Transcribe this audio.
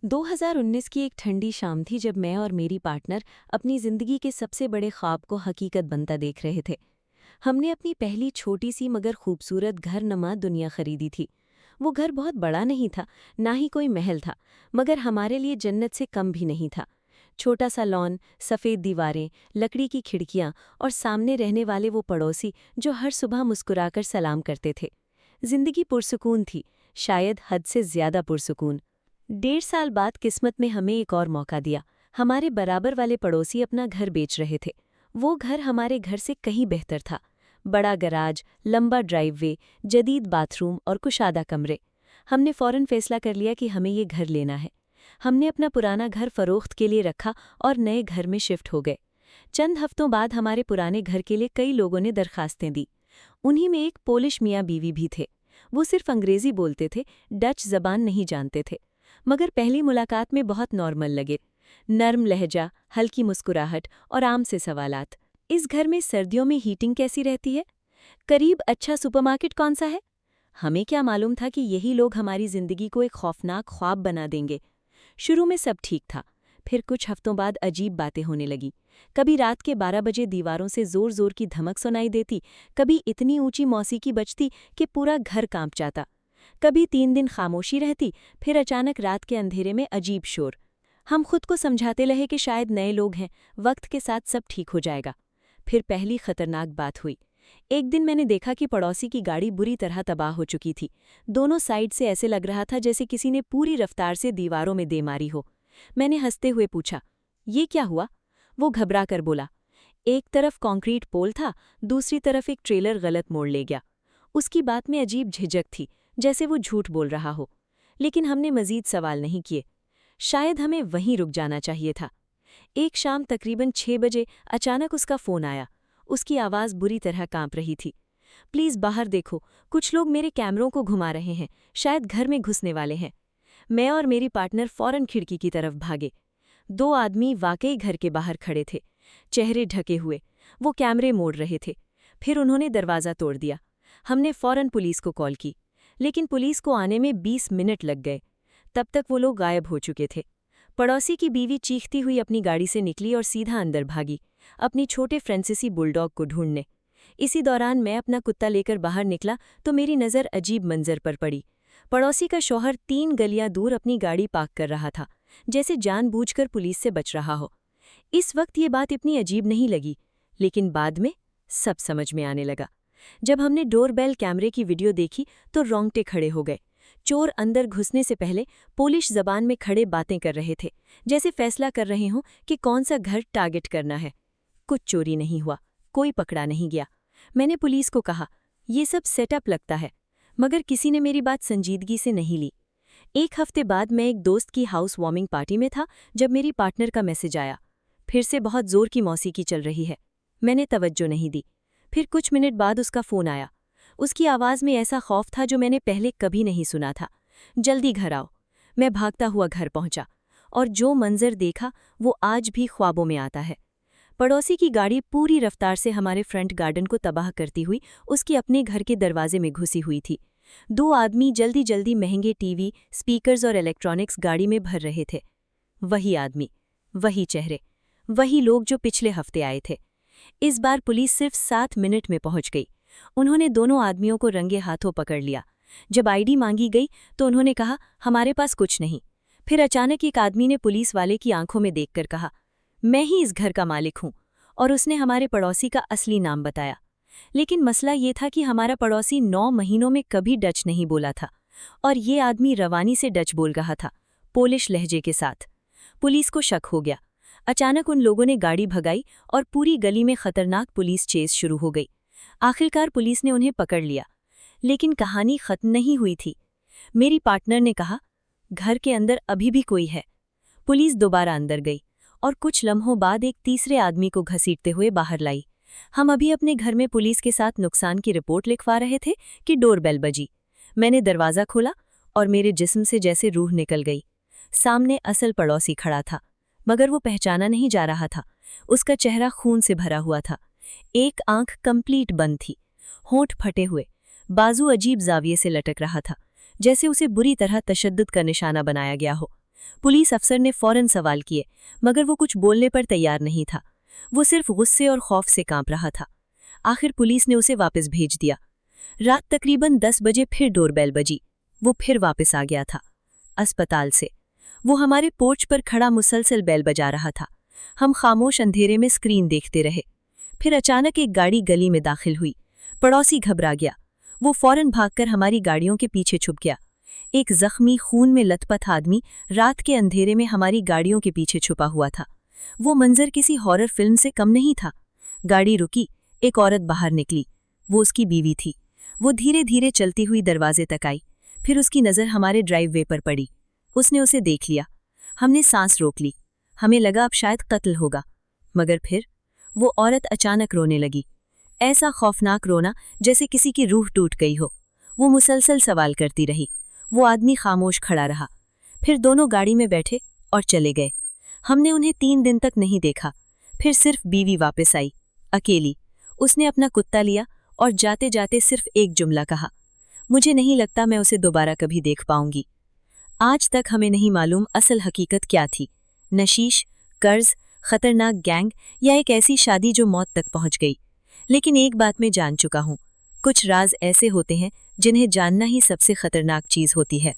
2019 की एक ठंडी शाम थी जब मैं और मेरी पार्टनर अपनी जिंदगी के सबसे बड़े ख्वाब को हकीकत बनता देख रहे थे। हमने अपनी पहली छोटी सी मगर खूबसूरत घर नमा दुनिया खरीदी थी। वो घर बहुत बड़ा नहीं था, ना ही कोई महल था, मगर हमारे लिए जन्नत से कम भी नहीं था। छोटा सा लॉन, सफ़ेद दीवारें, लकड़ी की खिड़कियां और सामने रहने वाले वो पड़ोसी जो हर सुबह मुस्कुराकर सलाम करते थे। जिंदगी पुरसुकून थी, शायद हद से ज्यादा पुरसुकून। 1.5 साल बाद किस्मत में हमें एक और मौका दिया। हमारे बराबर वाले पड़ोसी अपना घर बेच रहे थे। वो घर हमारे घर से कहीं बेहतर था। बड़ा गराज, लंबा ड्राइववे, जदीद बाथरूम और कुशादा कमरे। हमने फौरन फैसला कर लिया कि हमें ये घर लेना है। हमने अपना पुराना घर फरोख्त के लिए रखा और नए घर में शिफ्ट हो गए। चंद हफ्तों बाद हमारे पुराने घर के लिए कई लोगों ने दरखास्तें दी। उन्हीं में एक पोलिश मियाँ बीवी भी थे। वो सिर्फ अंग्रेजी बोलते थे, डच जबान नहीं जानते थे, मगर पहली मुलाकात में बहुत नॉर्मल लगे। नर्म लहजा, हल्की मुस्कुराहट और आम से सवालात। इस घर में सर्दियों में हीटिंग कैसी रहती है? करीब अच्छा सुपरमार्केट कौन सा है? हमें क्या मालूम था कि यही लोग हमारी जिंदगी को एक खौफनाक ख्वाब बना देंगे। शुरू में सब ठीक था, फिर कुछ हफ्तों बाद अजीब बातें होने लगी। कभी रात के 12 बजे दीवारों से जोर जोर की धमक सुनाई देती, कभी इतनी ऊंची मौसीकी बजती कि पूरा घर कांप जाता। कभी 3 दिन खामोशी रहती, फिर अचानक रात के अंधेरे में अजीब शोर। हम खुद को समझाते रहे कि शायद नए लोग हैं, वक्त के साथ सब ठीक हो जाएगा। फिर पहली खतरनाक बात हुई। एक दिन मैंने देखा कि पड़ोसी की गाड़ी बुरी तरह तबाह हो चुकी थी। दोनों साइड से ऐसे लग रहा था जैसे किसी ने पूरी रफ्तार से दीवारों में दे मारी हो। मैंने हंसते हुए पूछा, ये क्या हुआ? वो घबरा कर बोला, एक तरफ कंक्रीट पोल था, दूसरी तरफ एक ट्रेलर गलत मोड़ ले गया। उसकी बात में अजीब झिझक थी, जैसे वो झूठ बोल रहा हो। लेकिन हमने मजीद सवाल नहीं किए। शायद हमें वहीं रुक जाना चाहिए था। एक शाम तकरीबन 6 बजे अचानक उसका फ़ोन आया। उसकी आवाज़ बुरी तरह कांप रही थी। प्लीज़ बाहर देखो, कुछ लोग मेरे कैमरों को घुमा रहे हैं, शायद घर में घुसने वाले हैं। मैं और मेरी पार्टनर फ़ौरन खिड़की की तरफ भागे। 2 आदमी वाकई घर के बाहर खड़े थे, चेहरे ढके हुए। वो कैमरे मोड़ रहे थे। फिर उन्होंने दरवाज़ा तोड़ दिया। हमने फ़ौरन पुलिस को कॉल की, लेकिन पुलिस को आने में 20 मिनट लग गए। तब तक वो लोग गायब हो चुके थे। पड़ोसी की बीवी चीखती हुई अपनी गाड़ी से निकली और सीधा अंदर भागी, अपनी छोटे फ्रांसीसी बुलडॉग को ढूंढने। इसी दौरान मैं अपना कुत्ता लेकर बाहर निकला तो मेरी नज़र अजीब मंजर पर पड़ी। पड़ोसी का शौहर 3 गलियां दूर अपनी गाड़ी पार्क कर रहा था, जैसे जानबूझकर पुलिस से बच रहा हो। इस वक्त ये बात इतनी अजीब नहीं लगी, लेकिन बाद में सब समझ में आने लगा। जब हमने डोरबेल कैमरे की वीडियो देखी तो रोंगटे खड़े हो गए। चोर अंदर घुसने से पहले पोलिश जबान में खड़े बातें कर रहे थे, जैसे फैसला कर रहे हों कि कौन सा घर टारगेट करना है। कुछ चोरी नहीं हुआ, कोई पकड़ा नहीं गया। मैंने पुलिस को कहा, ये सब सेटअप लगता है, मगर किसी ने मेरी बात संजीदगी से नहीं ली। एक हफ्ते बाद मैं एक दोस्त की हाउस वार्मिंग पार्टी में था जब मेरी पार्टनर का मैसेज आया। फिर से बहुत जोर की मौसीकी चल रही है। मैंने तवज्जो नहीं दी। फिर कुछ मिनट बाद उसका फ़ोन आया। उसकी आवाज़ में ऐसा खौफ था जो मैंने पहले कभी नहीं सुना था। जल्दी घर आओ। मैं भागता हुआ घर पहुंचा, और जो मंजर देखा वो आज भी ख्वाबों में आता है। पड़ोसी की गाड़ी पूरी रफ्तार से हमारे फ्रंट गार्डन को तबाह करती हुई उसके अपने घर के दरवाजे में घुसी हुई थी। 2 आदमी जल्दी जल्दी महंगे टीवी, स्पीकर्स और इलेक्ट्रॉनिक्स गाड़ी में भर रहे थे। वही आदमी, वही चेहरे, वही लोग जो पिछले हफ्ते आए थे। इस बार पुलिस सिर्फ 7 मिनट में पहुंच गई। उन्होंने दोनों आदमियों को रंगे हाथों पकड़ लिया। जब आईडी मांगी गई तो उन्होंने कहा, हमारे पास कुछ नहीं। फिर अचानक एक आदमी ने पुलिस वाले की आंखों में देखकर कहा, मैं ही इस घर का मालिक हूं, और उसने हमारे पड़ोसी का असली नाम बताया। लेकिन मसला ये था कि हमारा पड़ोसी 9 महीनों में कभी डच नहीं बोला था, और ये आदमी रवानी से डच बोल रहा था, पोलिश लहजे के साथ। पुलिस को शक हो गया। अचानक उन लोगों ने गाड़ी भगाई और पूरी गली में खतरनाक पुलिस चेस शुरू हो गई। आखिरकार पुलिस ने उन्हें पकड़ लिया। लेकिन कहानी खत्म नहीं हुई थी। मेरी पार्टनर ने कहा, घर के अंदर अभी भी कोई है। पुलिस दोबारा अंदर गई और कुछ लम्हों बाद एक तीसरे आदमी को घसीटते हुए बाहर लाई। हम अभी अपने घर में पुलिस के साथ नुकसान की रिपोर्ट लिखवा रहे थे कि डोरबेल बजी। मैंने दरवाज़ा खोला और मेरे जिस्म से जैसे रूह निकल गई। सामने असल पड़ोसी खड़ा था, मगर वो पहचाना नहीं जा रहा था। उसका चेहरा खून से भरा हुआ था। एक आंख कंप्लीट बंद थी, होंठ फटे हुए, बाजू अजीब जाविये से लटक रहा था, जैसे उसे बुरी तरह तशद्दुद का निशाना बनाया गया हो। पुलिस अफसर ने फौरन सवाल किए, मगर वो कुछ बोलने पर तैयार नहीं था। वो सिर्फ गुस्से और खौफ से कांप रहा था। आखिर पुलिस ने उसे वापस भेज दिया। रात तकरीबन 10 बजे फिर डोरबेल बजी। वो फिर वापस आ गया था, अस्पताल से। वो हमारे पोर्च पर खड़ा मुसलसल बेल बजा रहा था। हम खामोश अंधेरे में स्क्रीन देखते रहे। फिर अचानक एक गाड़ी गली में दाखिल हुई। पड़ोसी घबरा गया। वो फौरन भागकर हमारी गाड़ियों के पीछे छुप गया। एक जख्मी, खून में लथपथ आदमी रात के अंधेरे में हमारी गाड़ियों के पीछे छुपा हुआ था। वो मंजर किसी हॉरर फिल्म से कम नहीं था। गाड़ी रुकी, एक औरत बाहर निकली। वो उसकी बीवी थी। वो धीरे धीरे चलती हुई दरवाजे तक आई। फिर उसकी नज़र हमारे ड्राइववे पर पड़ी। उसने उसे देख लिया। हमने सांस रोक ली। हमें लगा अब शायद कत्ल होगा, मगर फिर वो औरत अचानक रोने लगी। ऐसा खौफनाक रोना जैसे किसी की रूह टूट गई हो। वो मुसलसल सवाल करती रही। वो आदमी खामोश खड़ा रहा। फिर दोनों गाड़ी में बैठे और चले गए। हमने उन्हें 3 दिन तक नहीं देखा। फिर सिर्फ बीवी वापस आई, अकेली। उसने अपना कुत्ता लिया और जाते जाते सिर्फ एक जुमला कहा, मुझे नहीं लगता मैं उसे दोबारा कभी देख पाऊंगी। आज तक हमें नहीं मालूम असल हकीकत क्या थी। नशीश, कर्ज, खतरनाक गैंग या एक ऐसी शादी जो मौत तक पहुंच गई। लेकिन एक बात मैं जान चुका हूं, कुछ राज ऐसे होते हैं जिन्हें जानना ही सबसे खतरनाक चीज होती है।